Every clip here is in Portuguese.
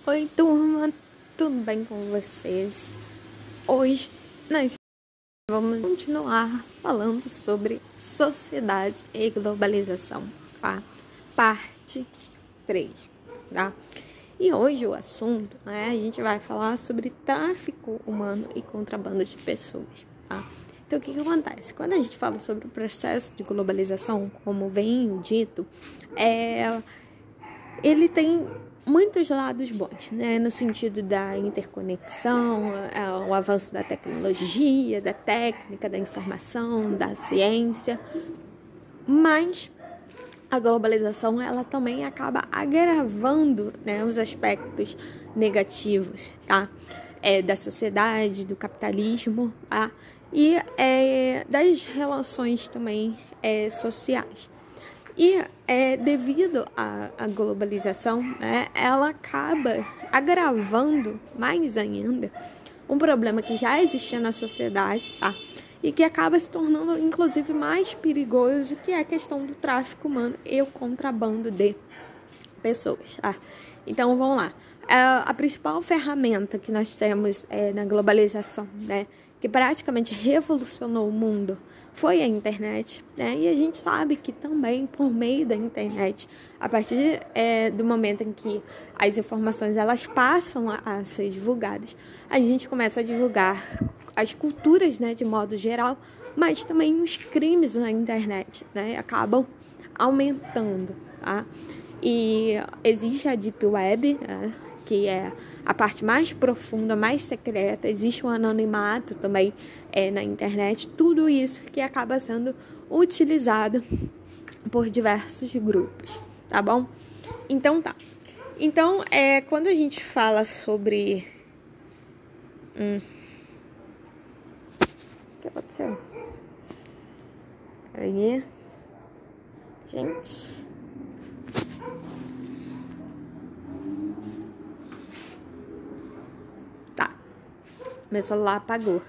Oi, turma, tudo bem com vocês? Hoje nós vamos continuar falando sobre sociedade e globalização, tá? Parte 3, tá? E hoje o assunto, a gente vai falar sobre tráfico humano e contrabando de pessoas, tá? Então, o que acontece? Quando a gente fala sobre o processo de globalização, como vem dito, ele tem muitos lados bons, né? No sentido da interconexão, o avanço da tecnologia, da técnica, da informação, da ciência, mas a globalização ela também acaba agravando, né, os aspectos negativos, tá? Da sociedade, do capitalismo, tá? E das relações também sociais. E devido à globalização, né, ela acaba agravando mais ainda um problema que já existia na sociedade, tá? E que acaba se tornando, inclusive, mais perigoso, que é a questão do tráfico humano e o contrabando de pessoas, tá? Então, vamos lá. A principal ferramenta que nós temos na globalização, né, que praticamente revolucionou o mundo, foi a internet, né? E a gente sabe que também por meio da internet, a partir do momento em que as informações elas passam a ser divulgadas, a gente começa a divulgar as culturas, né, de modo geral, mas também os crimes na internet, né, acabam aumentando, tá? E existe a Deep Web, né, que é a parte mais profunda, mais secreta. Existe um anonimato também na internet. Tudo isso que acaba sendo utilizado por diversos grupos, tá bom? Então tá. Então, quando a gente fala sobre... O que aconteceu? Peraí. Gente... Meu celular apagou.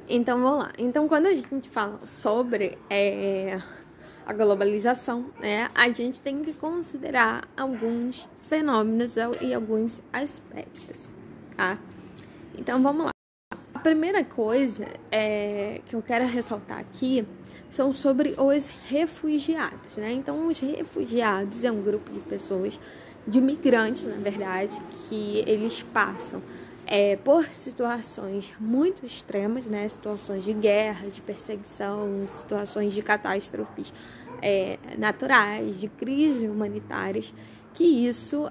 Então, vamos lá. Então, quando a gente fala sobre a globalização, né, a gente tem que considerar alguns fenômenos e alguns aspectos, tá? Então, vamos lá. A primeira coisa que eu quero ressaltar aqui são sobre os refugiados, né? Então, os refugiados é um grupo de pessoas, de migrantes, na verdade, que eles passam por situações muito extremas, né? Situações de guerra, de perseguição, situações de catástrofes naturais, de crises humanitárias, que isso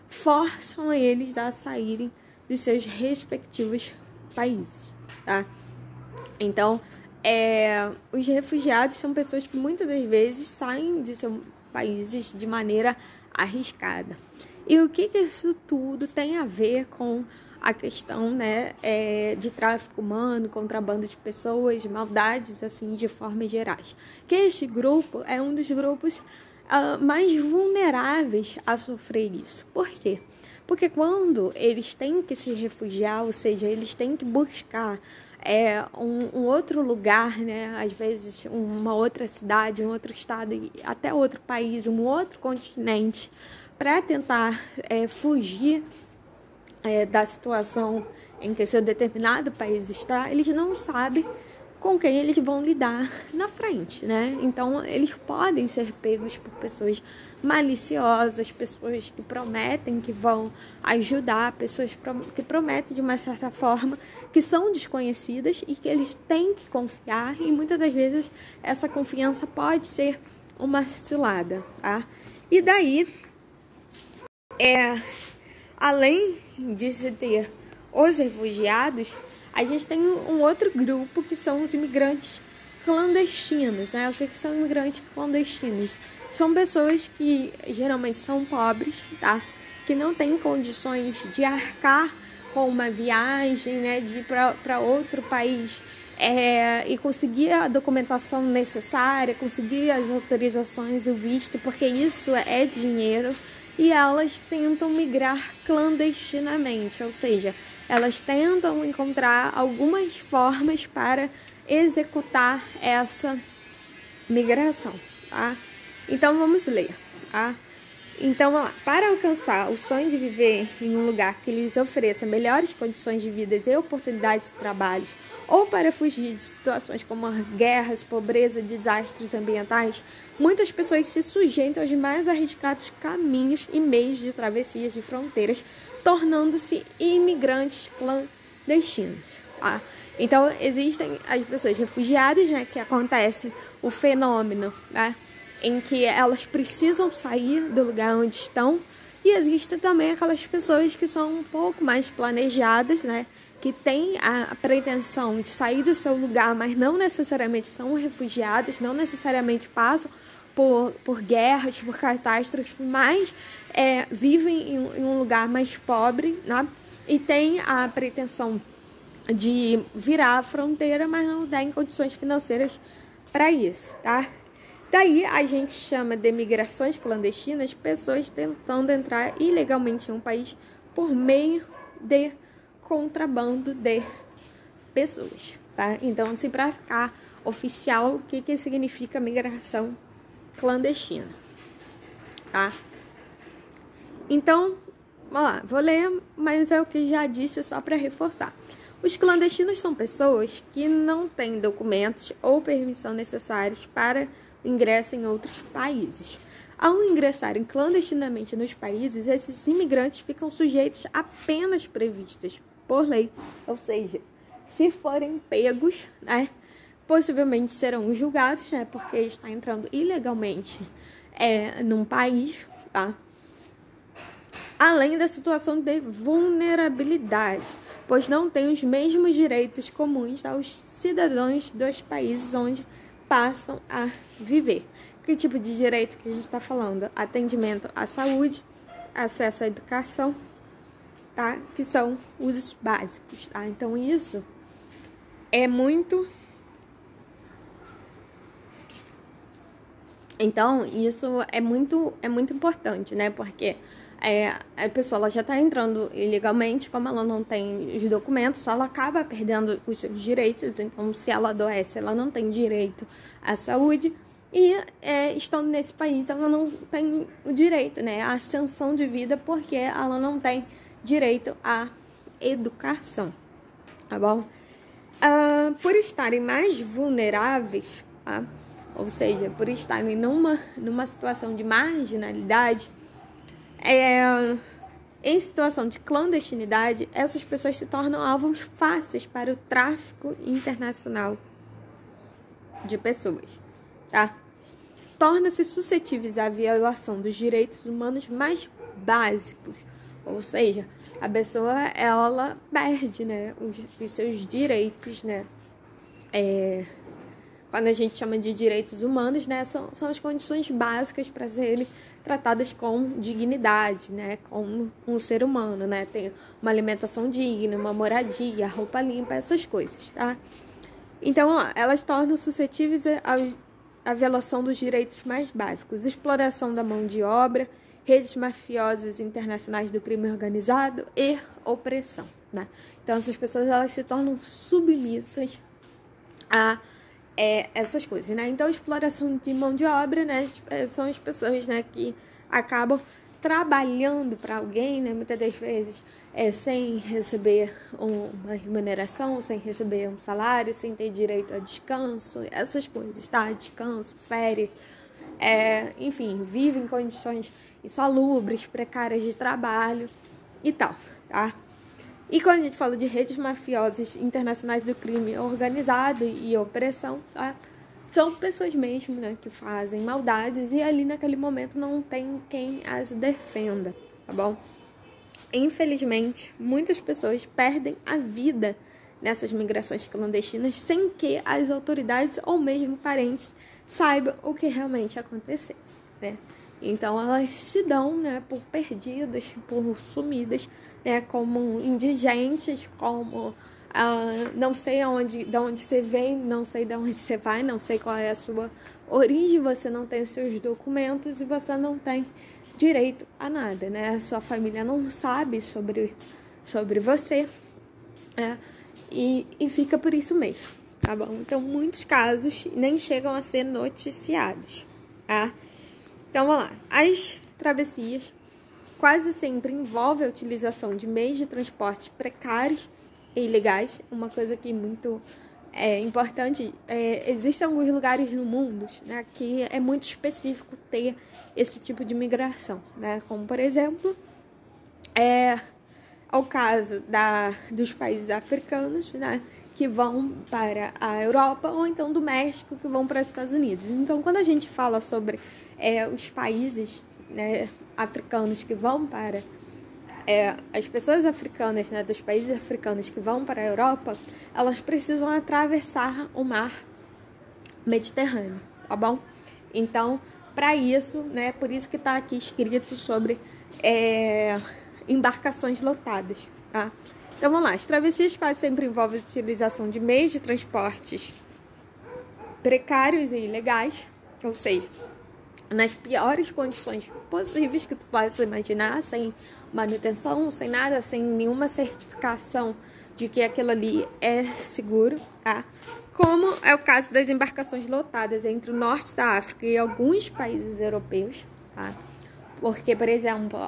forçam eles a saírem dos seus respectivos países, tá? Então, os refugiados são pessoas que muitas das vezes saem de seus países de maneira arriscada. E o que isso tudo tem a ver com a questão, né, de tráfico humano, contrabando de pessoas, maldades, assim, de forma gerais? Que este grupo é um dos grupos mais vulneráveis a sofrer isso. Por quê? Porque quando eles têm que se refugiar, ou seja, eles têm que buscar um outro lugar, né? Às vezes uma outra cidade, um outro estado, até outro país, um outro continente, para tentar fugir da situação em que seu determinado país está, eles não sabem com quem eles vão lidar na frente, né? Então, eles podem ser pegos por pessoas maliciosas, pessoas que prometem que vão ajudar, pessoas que prometem de uma certa forma, que são desconhecidas e que eles têm que confiar, e muitas das vezes essa confiança pode ser uma cilada, tá? E daí, além de se ter os refugiados, a gente tem um outro grupo que são os imigrantes clandestinos, né? O que são imigrantes clandestinos? São pessoas que geralmente são pobres, tá? Que não têm condições de arcar com uma viagem, né? De ir para outro país e conseguir a documentação necessária, conseguir as autorizações e o visto, porque isso é dinheiro. E elas tentam migrar clandestinamente, ou seja, elas tentam encontrar algumas formas para executar essa migração, tá? Então, vamos ler, tá? Então, vamos lá. Para alcançar o sonho de viver em um lugar que lhes ofereça melhores condições de vida e oportunidades de trabalho, ou para fugir de situações como guerras, pobreza, desastres ambientais, muitas pessoas se sujeitam aos mais arriscados caminhos e meios de travessias de fronteiras, tornando-se imigrantes clandestinos. Tá? Então, existem as pessoas refugiadas, né, que acontece o fenômeno, né, em que elas precisam sair do lugar onde estão, e existem também aquelas pessoas que são um pouco mais planejadas, né, que têm a pretensão de sair do seu lugar, mas não necessariamente são refugiadas, não necessariamente passam por guerras, por catástrofes, mas vivem em um lugar mais pobre, né, e têm a pretensão de virar a fronteira, mas não tem condições financeiras para isso, tá? Daí a gente chama de migrações clandestinas pessoas tentando entrar ilegalmente em um país por meio de contrabando de pessoas, tá? Então, assim, para ficar oficial, o que significa migração clandestina, tá? Então, vamos lá, vou ler, mas é o que já disse só para reforçar. Os clandestinos são pessoas que não têm documentos ou permissão necessários para ingresso em outros países. Ao ingressarem clandestinamente nos países, esses imigrantes ficam sujeitos a penas previstas por lei, ou seja, se forem pegos, né, possivelmente serão julgados, né, porque está entrando ilegalmente num país, tá? Além da situação de vulnerabilidade, pois não têm os mesmos direitos comuns aos cidadãos dos países onde passam a viver. Que tipo de direito que a gente está falando? Atendimento à saúde, acesso à educação, tá? Que são os básicos, tá? Então, isso é muito... é muito importante, né? Porque a pessoa ela já está entrando ilegalmente, como ela não tem os documentos, ela acaba perdendo os seus direitos. Então, se ela adoece, ela não tem direito à saúde. E estando nesse país, ela não tem o direito, né, à ascensão de vida, porque ela não tem direito à educação, tá bom? Por estarem mais vulneráveis, tá? Ou seja, por estarem numa situação de marginalidade, em situação de clandestinidade, essas pessoas se tornam alvos fáceis para o tráfico internacional de pessoas, tá? Torna-se suscetíveis à violação dos direitos humanos mais básicos, ou seja, a pessoa ela perde, né, os seus direitos, né? Quando a gente chama de direitos humanos, né, são as condições básicas para serem tratadas com dignidade, né, como um ser humano, né, ter uma alimentação digna, uma moradia, roupa limpa, essas coisas, tá? Então, elas tornam suscetíveis à violação dos direitos mais básicos, exploração da mão de obra, redes mafiosas internacionais do crime organizado e opressão, né? Então, essas pessoas elas se tornam submissas a essas coisas, né? Então, exploração de mão de obra, né? São as pessoas, né, que acabam trabalhando para alguém, né? Muitas das vezes sem receber uma remuneração, sem receber um salário, sem ter direito a descanso, essas coisas, tá? Descanso, férias, enfim, vivem em condições insalubres, precárias de trabalho e tal, tá? E quando a gente fala de redes mafiosas internacionais do crime organizado e opressão, tá? São pessoas mesmo, né, que fazem maldades e ali naquele momento não tem quem as defenda, tá bom? Infelizmente, muitas pessoas perdem a vida nessas migrações clandestinas sem que as autoridades ou mesmo parentes saibam o que realmente aconteceu, né? Então elas se dão, né, por perdidas, por sumidas, né, como indigentes, como não sei de onde você vem, não sei de onde você vai, não sei qual é a sua origem, você não tem seus documentos e você não tem direito a nada, né? A sua família não sabe sobre você, e fica por isso mesmo, tá bom? Então, muitos casos nem chegam a ser noticiados, tá? Então, vamos lá. As travessias quase sempre envolve a utilização de meios de transporte precários e ilegais. Uma coisa que é muito importante, existem alguns lugares no mundo, né, que é muito específico ter esse tipo de migração, né, como, por exemplo, o caso dos países africanos, né, que vão para a Europa, ou então do México, que vão para os Estados Unidos. Então, quando a gente fala sobre os países, né, africanos que vão para... as pessoas africanas, né, dos países africanos que vão para a Europa, elas precisam atravessar o mar Mediterrâneo, tá bom? Então, para isso, né, por isso que está aqui escrito sobre embarcações lotadas, tá? Então, vamos lá. As travessias quase sempre envolvem a utilização de meios de transportes precários e ilegais, ou seja, nas piores condições possíveis que tu possa imaginar, sem manutenção, sem nada, sem nenhuma certificação de que aquilo ali é seguro, tá? Como é o caso das embarcações lotadas entre o norte da África e alguns países europeus, tá? Porque, por exemplo,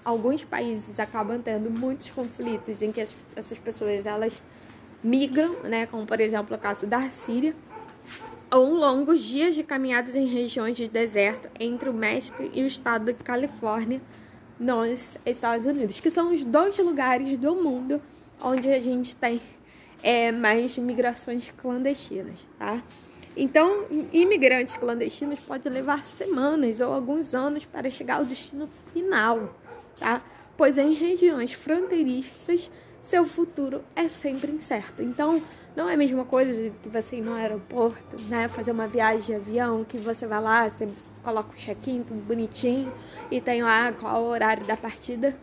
alguns países acabam tendo muitos conflitos em que essas pessoas elas migram, né? Como, por exemplo, o caso da Síria, ou longos dias de caminhadas em regiões de deserto entre o México e o estado da Califórnia, nos Estados Unidos, que são os 2 lugares do mundo onde a gente tem mais migrações clandestinas, tá? Então, imigrantes clandestinos podem levar semanas ou alguns anos para chegar ao destino final, tá? Pois em regiões fronteiriças, seu futuro é sempre incerto. Então, não é a mesma coisa que você ir no aeroporto, né? Fazer uma viagem de avião, que você vai lá, você coloca o check-in, tudo bonitinho, e tem lá qual o horário da partida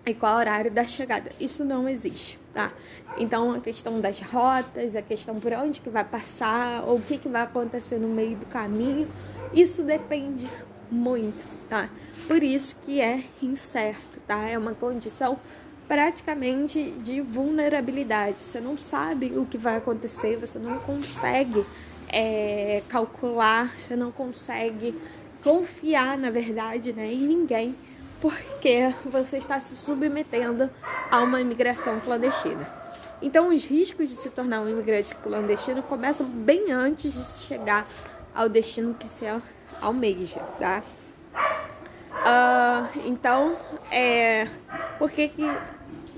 e qual o horário da chegada. Isso não existe, tá? Então, a questão das rotas, a questão por onde que vai passar, ou o que vai acontecer no meio do caminho, isso depende muito, tá? Por isso que é incerto, tá? É uma condição praticamente de vulnerabilidade. Você não sabe o que vai acontecer, você não consegue calcular, você não consegue confiar, na verdade, né, em ninguém, porque você está se submetendo a uma imigração clandestina. Então, os riscos de se tornar um imigrante clandestino começam bem antes de chegar ao destino que você almeja, tá? Então,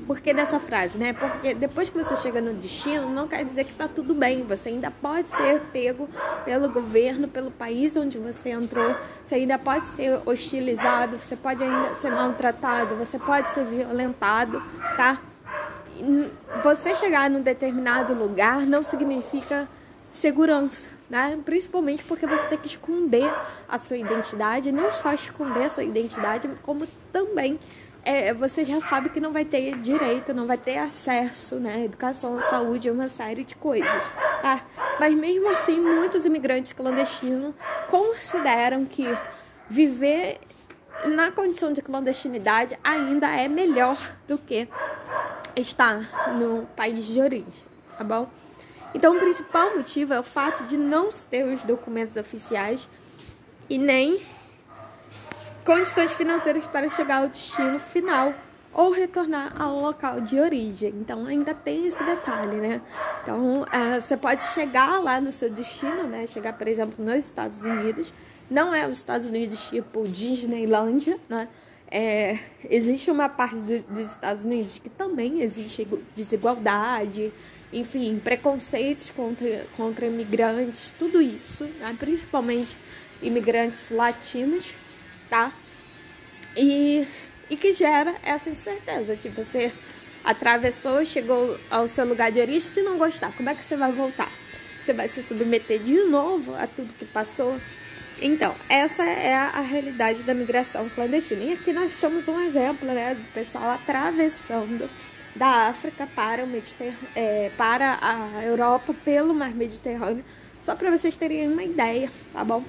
por que dessa frase, né? Porque depois que você chega no destino, não quer dizer que tá tudo bem. Você ainda pode ser pego pelo governo, pelo país onde você entrou. Você ainda pode ser hostilizado, você pode ainda ser maltratado, você pode ser violentado, tá? Você chegar num determinado lugar não significa segurança, né? Principalmente porque você tem que esconder a sua identidade, não só esconder a sua identidade, como também você já sabe que não vai ter direito, não vai ter acesso, né? Educação, saúde, uma série de coisas, tá? Mas mesmo assim, muitos imigrantes clandestinos consideram que viver na condição de clandestinidade ainda é melhor do que estar no país de origem, tá bom? Então, o principal motivo é o fato de não ter os documentos oficiais e nem condições financeiras para chegar ao destino final ou retornar ao local de origem. Então, ainda tem esse detalhe, né? Então, você pode chegar lá no seu destino, né? Chegar, por exemplo, nos Estados Unidos. Não é os Estados Unidos tipo Disneylândia, né? Existe uma parte dos Estados Unidos que também existe desigualdade, enfim, preconceitos contra imigrantes, tudo isso, né? Principalmente imigrantes latinos, tá? E que gera essa incerteza, tipo, você atravessou, chegou ao seu lugar de origem, se não gostar, como é que você vai voltar? Você vai se submeter de novo a tudo que passou? Então, essa é a realidade da migração clandestina. E aqui nós temos um exemplo, né, do pessoal atravessando da África para para a Europa pelo Mar Mediterrâneo, só para vocês terem uma ideia, tá bom?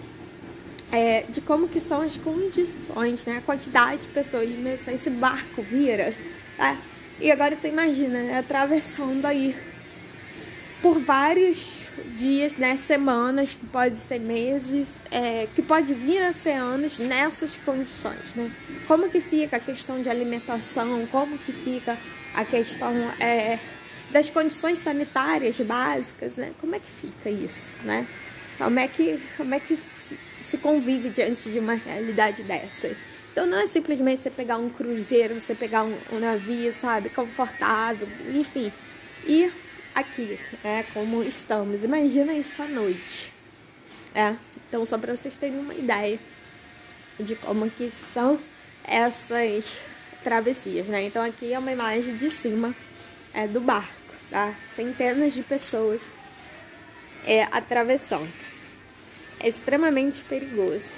De como que são as condições, né? A quantidade de pessoas, esse barco vira, tá? E agora tu imagina, né, atravessando aí por vários dias, né, semanas, que pode ser meses, que pode vir a ser anos nessas condições, né? Como que fica a questão de alimentação, como que fica a questão das condições sanitárias básicas, né? Como é que fica isso, né? Como é que se convive diante de uma realidade dessa? Então não é simplesmente você pegar um cruzeiro, você pegar um navio, sabe, confortável, enfim, e aqui, como estamos. Imagina isso à noite. Então, só para vocês terem uma ideia de como que são essas travessias, né? Então, aqui é uma imagem de cima do barco, tá? Centenas de pessoas atravessando. É extremamente perigoso,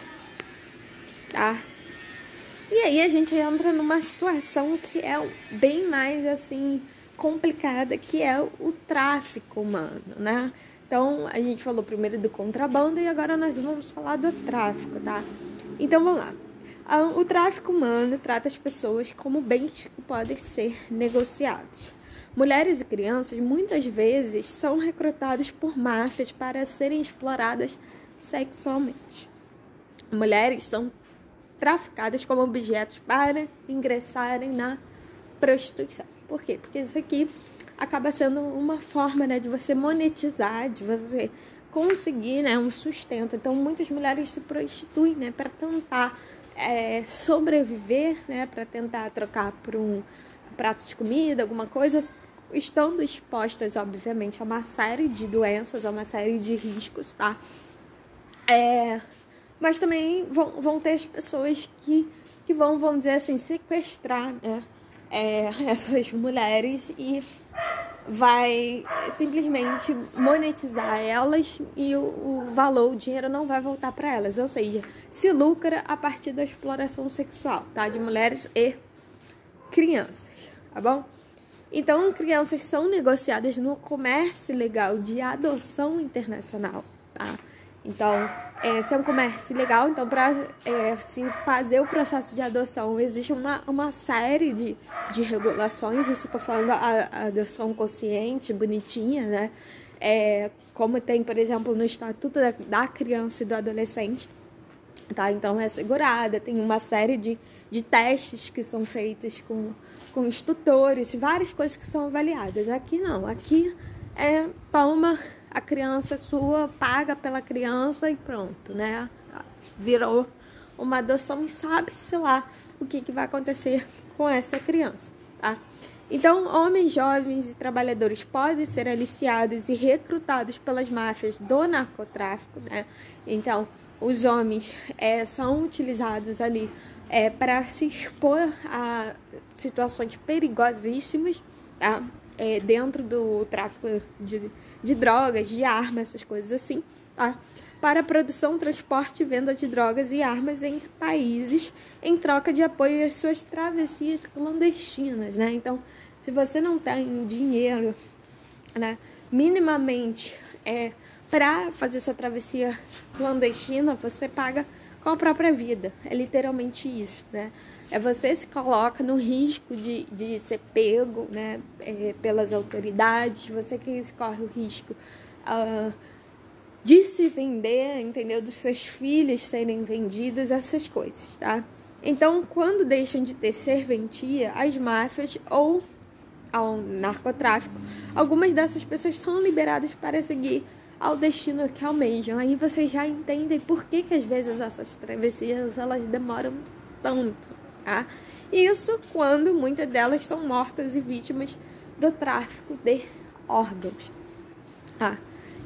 tá? E aí a gente entra numa situação que é bem mais, assim, complicada, que é o tráfico humano, né? Então, a gente falou primeiro do contrabando e agora nós vamos falar do tráfico, tá? Então, vamos lá. O tráfico humano trata as pessoas como bens que podem ser negociados. Mulheres e crianças, muitas vezes, são recrutadas por máfias para serem exploradas sexualmente. Mulheres são traficadas como objetos para ingressarem na prostituição. Por quê? Porque isso aqui acaba sendo uma forma, né, de você monetizar, de você conseguir, né, um sustento. Então, muitas mulheres se prostituem, né, para tentar sobreviver, né, para tentar trocar por um prato de comida, alguma coisa, estando expostas, obviamente, a uma série de doenças, a uma série de riscos, tá? Mas também vão ter as pessoas que vão, vamos dizer assim, sequestrar, né, essas mulheres e vai simplesmente monetizar elas e o valor, o dinheiro não vai voltar para elas. Ou seja, se lucra a partir da exploração sexual, tá? De mulheres e crianças, tá bom? Então, crianças são negociadas no comércio legal de adoção internacional, tá? Então, esse é um comércio legal. Então, para se fazer o processo de adoção, existe uma série de regulações. Isso eu estou falando a adoção consciente, bonitinha, né? Como tem, por exemplo, no Estatuto da Criança e do Adolescente, tá? Então, é segurada, tem uma série de testes que são feitos com os tutores, várias coisas que são avaliadas. Aqui não, aqui toma a criança sua, paga pela criança e pronto, né? Virou uma adoção e sabe-se lá o que vai acontecer com essa criança, tá? Então, homens jovens e trabalhadores podem ser aliciados e recrutados pelas máfias do narcotráfico, né? Então, os homens são utilizados ali para se expor a situações perigosíssimas, tá? Dentro do tráfico de drogas, de armas, essas coisas assim, tá? Para a produção, transporte e venda de drogas e armas entre países em troca de apoio às suas travessias clandestinas, né? Então, se você não tem dinheiro, né, minimamente para fazer sua travessia clandestina, você paga com a própria vida. É literalmente isso, né? Você se coloca no risco de ser pego, né, pelas autoridades, você que corre o risco de se vender, entendeu? Dos seus filhos serem vendidos, essas coisas, tá? Então, quando deixam de ter serventia, as máfias ou ao narcotráfico, algumas dessas pessoas são liberadas para seguir ao destino que almejam. Aí vocês já entendem por que às vezes essas travessias elas demoram tanto, tá? Isso quando muitas delas são mortas e vítimas do tráfico de órgãos, tá?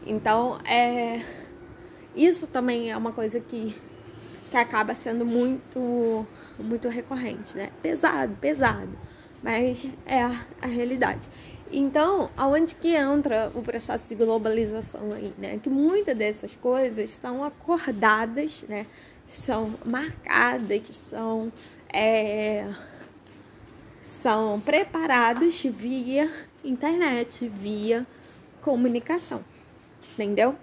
Então, isso também é uma coisa que acaba sendo muito, muito recorrente, né? Pesado, mas é a realidade. Então, aonde que entra o processo de globalização aí, né? Que muitas dessas coisas estão acordadas, né? São marcadas, são preparadas via internet, via comunicação, entendeu?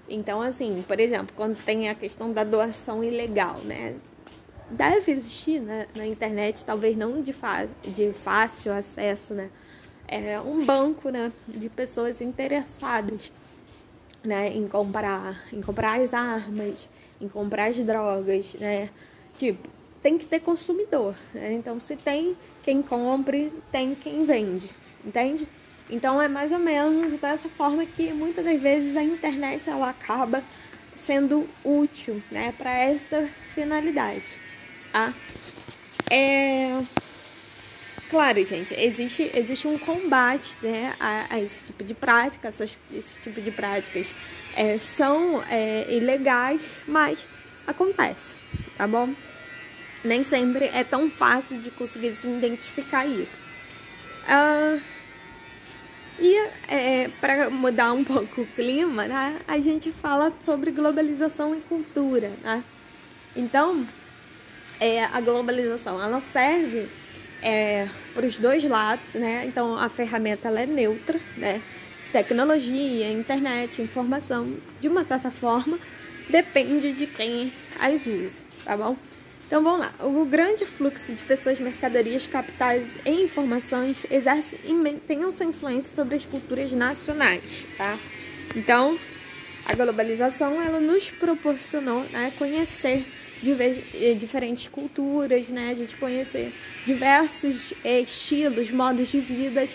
Então, assim, por exemplo, quando tem a questão da doação ilegal, né? Deve existir, né, na internet, talvez não de fácil acesso, né? Um banco, né, de pessoas interessadas né, em comprar as armas, em comprar as drogas, né? Tipo, tem que ter consumidor, né? Então, se tem quem compre, tem quem vende, entende? Então, é mais ou menos dessa forma que muitas das vezes a internet ela acaba sendo útil, né, para esta finalidade, tá? Claro, gente, existe um combate, né, a esse tipo de prática. Esse tipo de práticas são ilegais, mas acontece, tá bom? Nem sempre é tão fácil de conseguir se identificar isso. Para mudar um pouco o clima, né, a gente fala sobre globalização e cultura, né? Então, a globalização, ela serve para os dois lados, né? Então, a ferramenta ela é neutra, né? Tecnologia, internet, informação, de uma certa forma, depende de quem as usa, tá bom? Então, vamos lá. O grande fluxo de pessoas, mercadorias, capitais e informações exerce intensa influência sobre as culturas nacionais, tá? Então, a globalização, ela nos proporcionou, né, conhecer diferentes culturas, né, a gente conhecer diversos estilos, modos de vida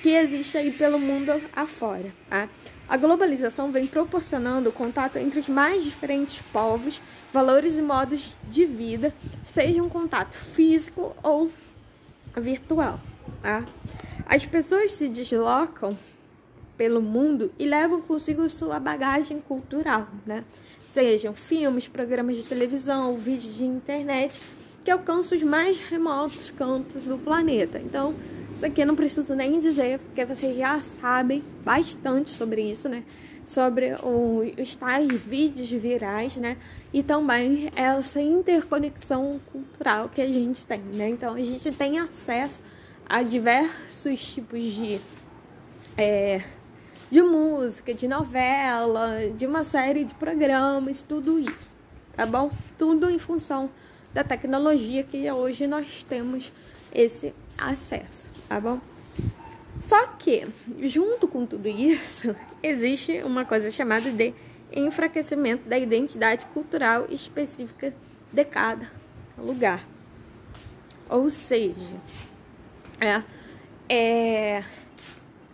que existem aí pelo mundo afora, tá? A globalização vem proporcionando o contato entre os mais diferentes povos, valores e modos de vida, seja um contato físico ou virtual, tá? As pessoas se deslocam pelo mundo e levam consigo sua bagagem cultural, né? Sejam filmes, programas de televisão, vídeos de internet que alcançam os mais remotos cantos do planeta. Então, isso aqui eu não preciso nem dizer, porque vocês já sabem bastante sobre isso, né? Sobre os tais vídeos virais, né? E também essa interconexão cultural que a gente tem, né? Então, a gente tem acesso a diversos tipos de música, de novela, de uma série de programas, tudo isso, tá bom? Tudo em função da tecnologia que hoje nós temos esse acesso, tá bom? Só que, junto com tudo isso, existe uma coisa chamada de enfraquecimento da identidade cultural específica de cada lugar. Ou seja,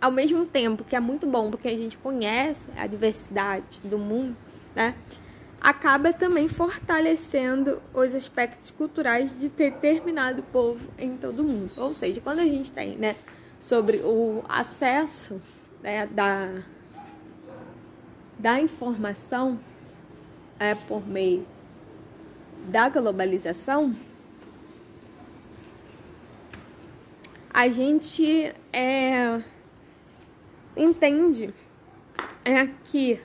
ao mesmo tempo que é muito bom porque a gente conhece a diversidade do mundo, né, acaba também fortalecendo os aspectos culturais de determinado povo em todo o mundo. Ou seja, quando a gente tem, né, sobre o acesso, né, da informação por meio da globalização, a gente entende que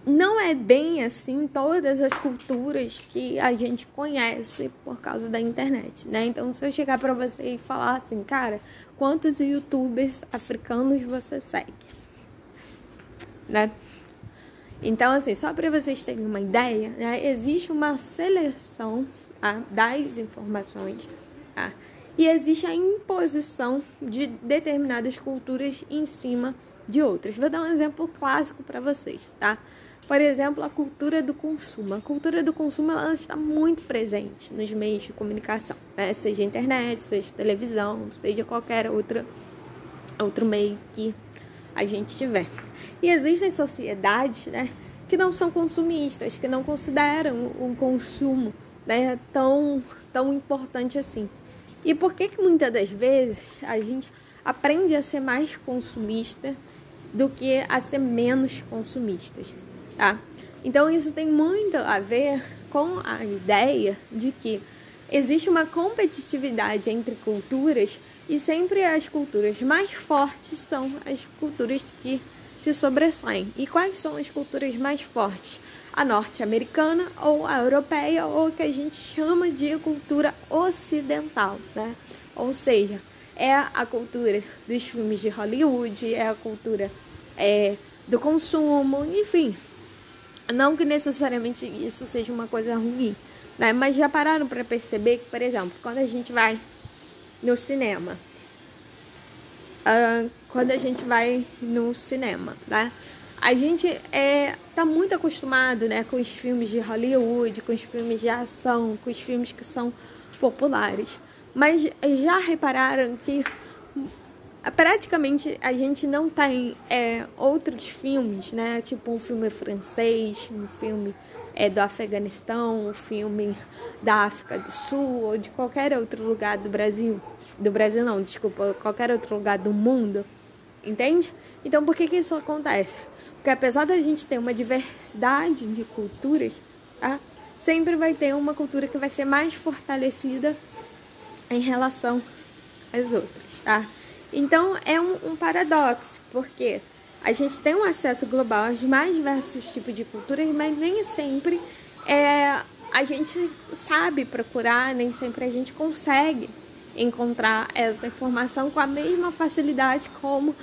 não é bem assim todas as culturas que a gente conhece por causa da internet, né? Então, se eu chegar para você e falar assim, cara, quantos youtubers africanos você segue, né? Então, assim, só para vocês terem uma ideia, né, existe uma seleção, tá, das informações, tá? E existe a imposição de determinadas culturas em cima de outras. Vou dar um exemplo clássico para vocês, tá? Por exemplo, a cultura do consumo. A cultura do consumo ela está muito presente nos meios de comunicação, né? Seja internet, seja televisão, seja qualquer outro meio que a gente tiver. E existem sociedades, né, que não são consumistas, que não consideram o consumo, né, tão importante assim. E por que muitas das vezes a gente aprende a ser mais consumista do que a ser menos consumistas, tá? Então isso tem muito a ver com a ideia de que existe uma competitividade entre culturas e sempre as culturas mais fortes são as culturas que se sobressaem. E quais são as culturas mais fortes? A norte-americana ou a europeia, ou que a gente chama de cultura ocidental, né? Ou seja, é a cultura dos filmes de Hollywood, é a cultura do consumo, enfim. Não que necessariamente isso seja uma coisa ruim, né? Mas já pararam para perceber que, por exemplo, quando a gente vai no cinema, né, A gente tá muito acostumado, né, com os filmes de Hollywood, com os filmes de ação, com os filmes que são populares. Mas já repararam que praticamente a gente não tem outros filmes, né? Tipo um filme francês, um filme do Afeganistão, um filme da África do Sul ou de qualquer outro lugar do Brasil. Do Brasil não, desculpa, qualquer outro lugar do mundo. Entende? Então por que isso acontece? Porque apesar da gente ter uma diversidade de culturas, tá? Sempre vai ter uma cultura que vai ser mais fortalecida em relação às outras, tá? Então é um paradoxo, porque a gente tem um acesso global aos mais diversos tipos de culturas, mas nem sempre a gente sabe procurar, nem sempre a gente consegue encontrar essa informação com a mesma facilidade como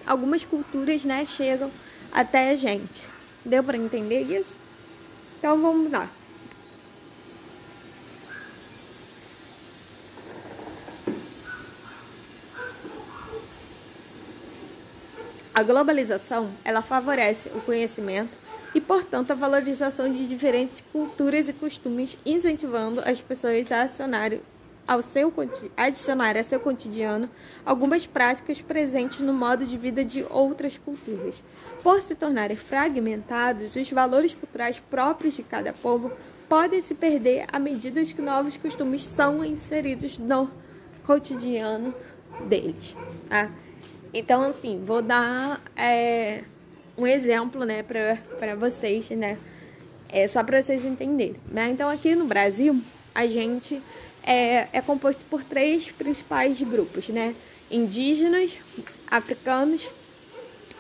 algumas culturas, né, chegam até a gente. Deu para entender isso? Então vamos lá. A globalização, ela favorece o conhecimento e, portanto, a valorização de diferentes culturas e costumes, incentivando as pessoas a adicionar a seu cotidiano algumas práticas presentes no modo de vida de outras culturas. Por se tornarem fragmentados, os valores culturais próprios de cada povo podem se perder à medida que novos costumes são inseridos no cotidiano deles, tá? Então, assim, vou dar um exemplo, né, para vocês, né, só para vocês entenderem, né? Então, aqui no Brasil, a gente é composto por 3 principais grupos, né? Indígenas, africanos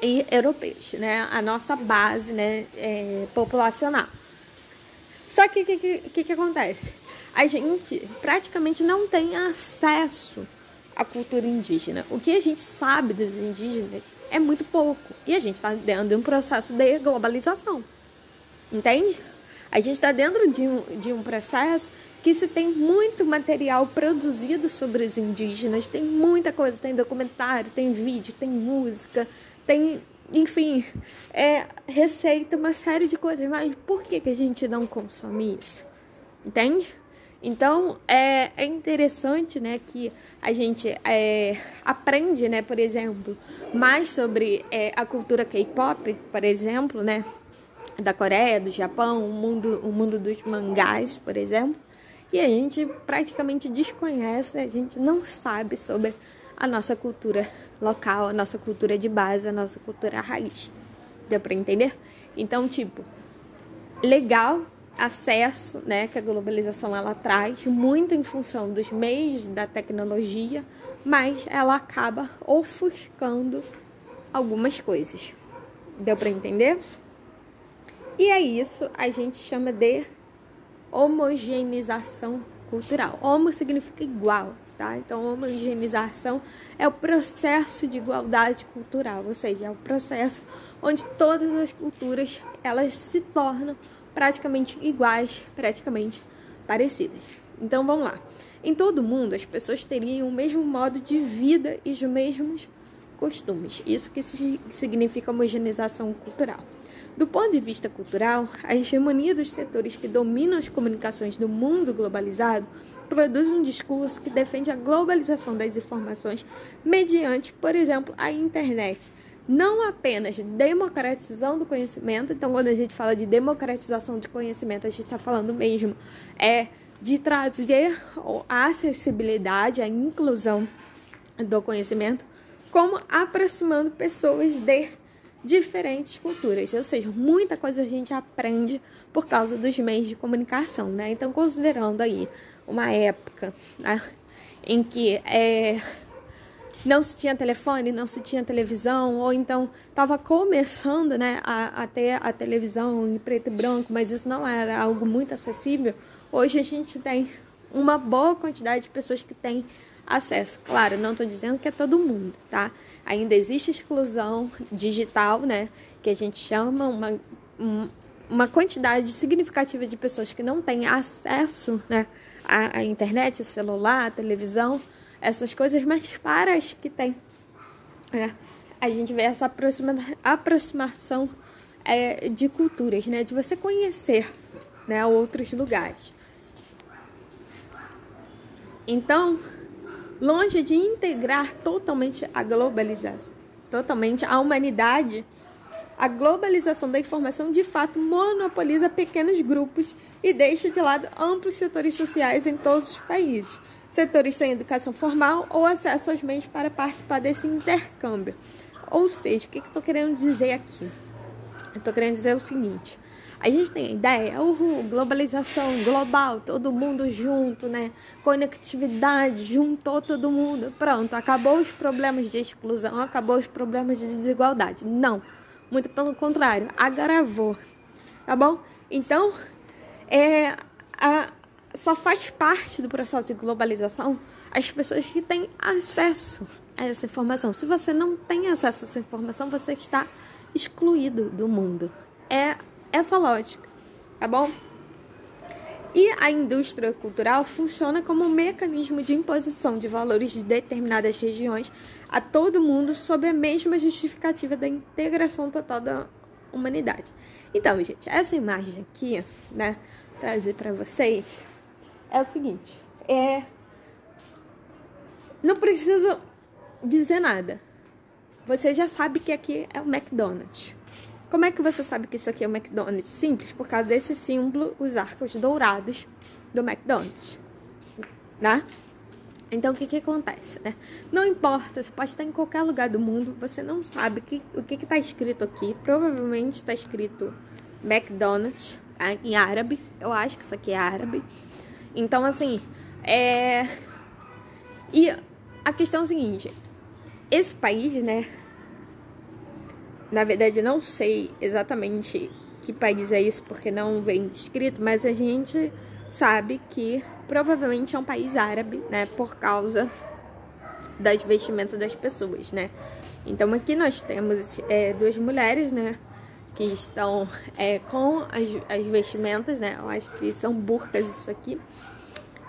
e europeus, né? A nossa base, né, populacional. Só que o que acontece? A gente praticamente não tem acesso a cultura indígena. O que a gente sabe dos indígenas é muito pouco. E a gente está dentro de um processo de globalização. Entende? A gente está dentro de um processo que se tem muito material produzido sobre os indígenas, tem muita coisa, tem documentário, tem vídeo, tem música, tem, enfim, receita, uma série de coisas. Mas por que a gente não consome isso? Entende? Então, é interessante, né, que a gente aprende, né, por exemplo, mais sobre a cultura K-pop, por exemplo, né, da Coreia, do Japão, o mundo dos mangás, por exemplo, e a gente praticamente desconhece, a gente não sabe sobre a nossa cultura local, a nossa cultura de base, a nossa cultura raiz. Deu para entender? Então, tipo, legal, acesso, né, que a globalização ela traz, muito em função dos meios da tecnologia, mas ela acaba ofuscando algumas coisas. Deu para entender? E é isso, a gente chama de homogeneização cultural. Homo significa igual, tá? Então, homogeneização é o processo de igualdade cultural, ou seja, é o processo onde todas as culturas elas se tornam praticamente iguais, praticamente parecidas. Então, vamos lá. Em todo o mundo, as pessoas teriam o mesmo modo de vida e os mesmos costumes. Isso que significa homogeneização cultural. Do ponto de vista cultural, a hegemonia dos setores que dominam as comunicações do mundo globalizado produz um discurso que defende a globalização das informações mediante, por exemplo, a internet. Não apenas democratizando o conhecimento, então quando a gente fala de democratização de conhecimento, a gente está falando mesmo de trazer a acessibilidade, a inclusão do conhecimento, como aproximando pessoas de diferentes culturas, ou seja, muita coisa a gente aprende por causa dos meios de comunicação, né? Então, considerando aí uma época, né, em que não se tinha telefone, não se tinha televisão, ou então estava começando, né, a ter a televisão em preto e branco, mas isso não era algo muito acessível. Hoje a gente tem uma boa quantidade de pessoas que têm acesso. Claro, não estou dizendo que é todo mundo, tá? Ainda existe exclusão digital, né, que a gente chama uma quantidade significativa de pessoas que não têm acesso, né, à internet, a celular, à televisão, essas coisas, mas para as que têm a gente vê essa aproximação de culturas, né? De você conhecer, né, outros lugares. Então, longe de integrar totalmente a humanidade, a globalização da informação de fato monopoliza pequenos grupos e deixa de lado amplos setores sociais em todos os países, setores sem educação formal ou acesso aos meios para participar desse intercâmbio. Ou seja, o que eu estou querendo dizer aqui? Eu estou querendo dizer o seguinte: a gente tem a ideia, globalização global, todo mundo junto, né? Conectividade, juntou todo mundo. Pronto, acabou os problemas de exclusão, acabou os problemas de desigualdade. Não, muito pelo contrário, agravou, tá bom? Então, só faz parte do processo de globalização as pessoas que têm acesso a essa informação. Se você não tem acesso a essa informação, você está excluído do mundo. É essa lógica, tá bom? E a indústria cultural funciona como um mecanismo de imposição de valores de determinadas regiões a todo mundo sob a mesma justificativa da integração total da humanidade. Então, gente, essa imagem aqui, né, trazer para vocês é o seguinte: não preciso dizer nada. Você já sabe que aqui é o McDonald's. Como é que você sabe que isso aqui é o McDonald's? Simples, por causa desse símbolo, os arcos dourados do McDonald's, né? Então, o que acontece, né? Não importa, você pode estar em qualquer lugar do mundo, você não sabe o que está escrito aqui. Provavelmente está escrito McDonald's, em árabe. Eu acho que isso aqui é árabe. Então, assim, E a questão é o seguinte: esse país, né? Na verdade, eu não sei exatamente que país é esse, porque não vem descrito, mas a gente sabe que provavelmente é um país árabe, né? Por causa das vestimentas das pessoas, né? Então, aqui nós temos duas mulheres, né? Que estão com as vestimentas, né? Eu acho que são burcas isso aqui.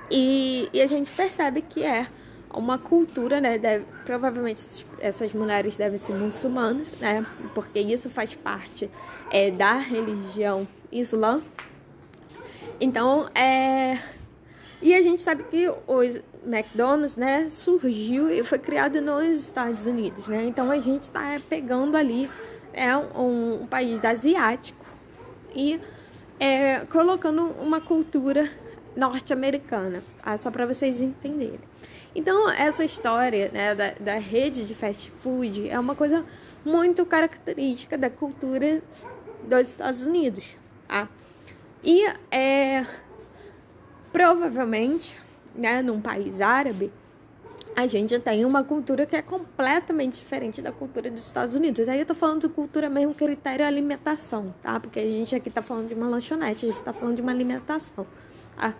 E a gente percebe que é uma cultura, né? Provavelmente essas mulheres devem ser muçulmanas, né? Porque isso faz parte da religião islã. Então, e a gente sabe que o McDonald's, né, surgiu e foi criado nos Estados Unidos, né? Então, a gente está pegando ali um país asiático e colocando uma cultura norte-americana, só para vocês entenderem. Então, essa história, né, da rede de fast food é uma coisa muito característica da cultura dos Estados Unidos, tá? E provavelmente, né, num país árabe, a gente tem uma cultura que é completamente diferente da cultura dos Estados Unidos. Aí eu tô falando de cultura mesmo, critério alimentação, tá? Porque a gente aqui tá falando de uma lanchonete, a gente tá falando de uma alimentação, tá?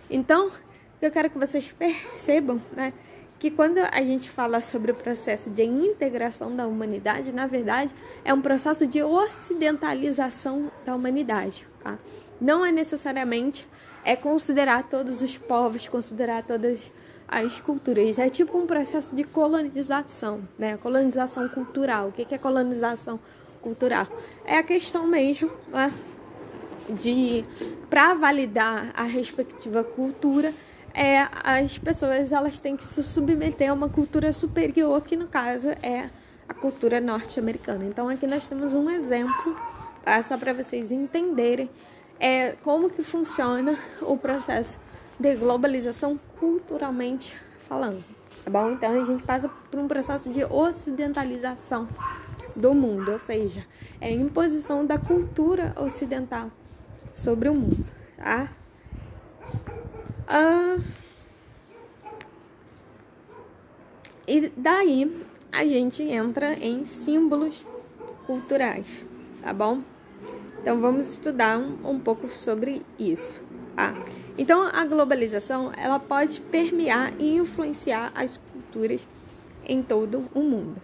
Então, eu quero que vocês percebam, né, que quando a gente fala sobre o processo de integração da humanidade, na verdade, é um processo de ocidentalização da humanidade, tá? Não é necessariamente considerar todos os povos, considerar todas as culturas. É tipo um processo de colonização, né? Colonização cultural. O que é colonização cultural? É a questão mesmo, né, para validar a respectiva cultura, as pessoas elas têm que se submeter a uma cultura superior, que no caso é a cultura norte-americana. Então aqui nós temos um exemplo, tá? Só para vocês entenderem como que funciona o processo de globalização culturalmente falando, tá bom? Então a gente passa por um processo de ocidentalização do mundo, ou seja, imposição da cultura ocidental sobre o mundo, tá? E daí a gente entra em símbolos culturais, tá bom? Então vamos estudar um pouco sobre isso, tá? Então a globalização ela pode permear e influenciar as culturas em todo o mundo.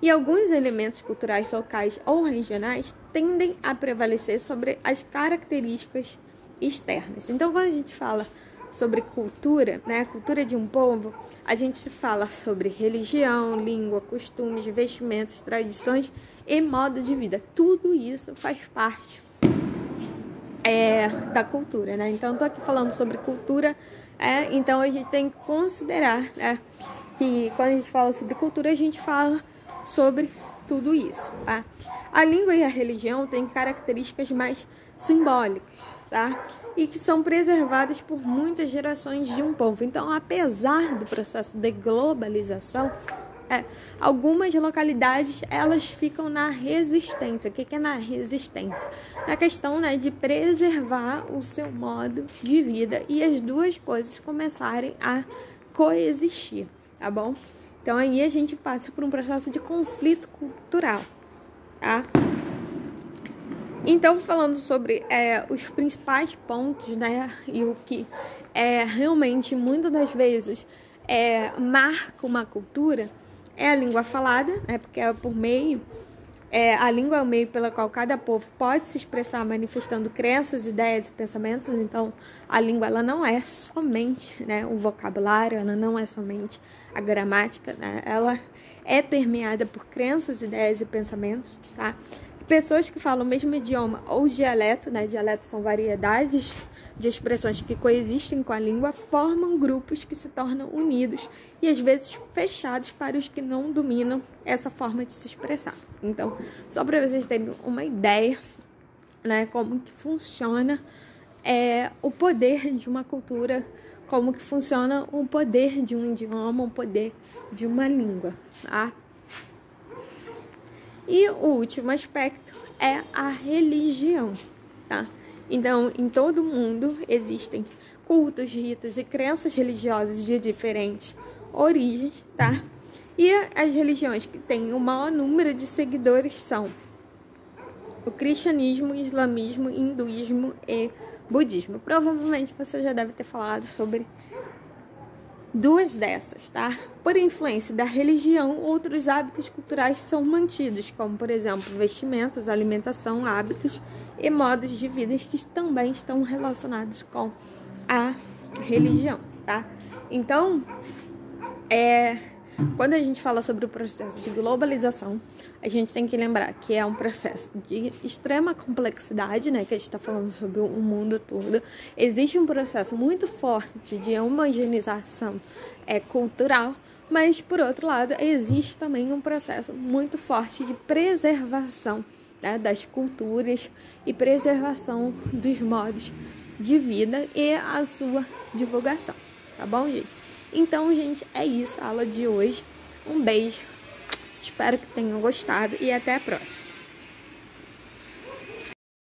E alguns elementos culturais locais ou regionais tendem a prevalecer sobre as características externas. Então, quando a gente fala sobre cultura, né, cultura de um povo, a gente se fala sobre religião, língua, costumes, vestimentas, tradições e modo de vida. Tudo isso faz parte da cultura, né? Então, estou aqui falando sobre cultura, então a gente tem que considerar, né, que quando a gente fala sobre cultura, a gente fala sobre tudo isso, tá? A língua e a religião têm características mais simbólicas, tá? E que são preservadas por muitas gerações de um povo. Então, apesar do processo de globalização, algumas localidades, elas ficam na resistência. O que é na resistência? Na questão, né, de preservar o seu modo de vida e as duas coisas começarem a coexistir, tá bom? Então, aí a gente passa por um processo de conflito cultural, tá? Então, falando sobre os principais pontos, né, e o que realmente, muitas das vezes, marca uma cultura, é a língua falada, né, porque é por meio, a língua é o meio pelo qual cada povo pode se expressar manifestando crenças, ideias e pensamentos. Então, a língua, ela não é somente, né, o vocabulário, ela não é somente a gramática, né, ela é permeada por crenças, ideias e pensamentos, tá? Pessoas que falam o mesmo idioma ou dialeto, né? Dialetos são variedades de expressões que coexistem com a língua, formam grupos que se tornam unidos e às vezes fechados para os que não dominam essa forma de se expressar. Então, só para vocês terem uma ideia, né, como que funciona o poder de uma cultura, como que funciona o poder de um idioma, o poder de uma língua, tá? E o último aspecto é a religião, tá? Então, em todo o mundo existem cultos, ritos e crenças religiosas de diferentes origens, tá? E as religiões que têm o maior número de seguidores são o cristianismo, o islamismo, o hinduísmo e budismo. Provavelmente você já deve ter falado sobre duas dessas, tá? Por influência da religião, outros hábitos culturais são mantidos, como, por exemplo, vestimentas, alimentação, hábitos e modos de vida que também estão relacionados com a religião, tá? Então, quando a gente fala sobre o processo de globalização, a gente tem que lembrar que é um processo de extrema complexidade, né? Que a gente está falando sobre o mundo todo. Existe um processo muito forte de homogeneização cultural, mas, por outro lado, existe também um processo muito forte de preservação, né, das culturas e preservação dos modos de vida e a sua divulgação, tá bom, gente? Então, gente, é isso a aula de hoje. Um beijo, espero que tenham gostado e até a próxima.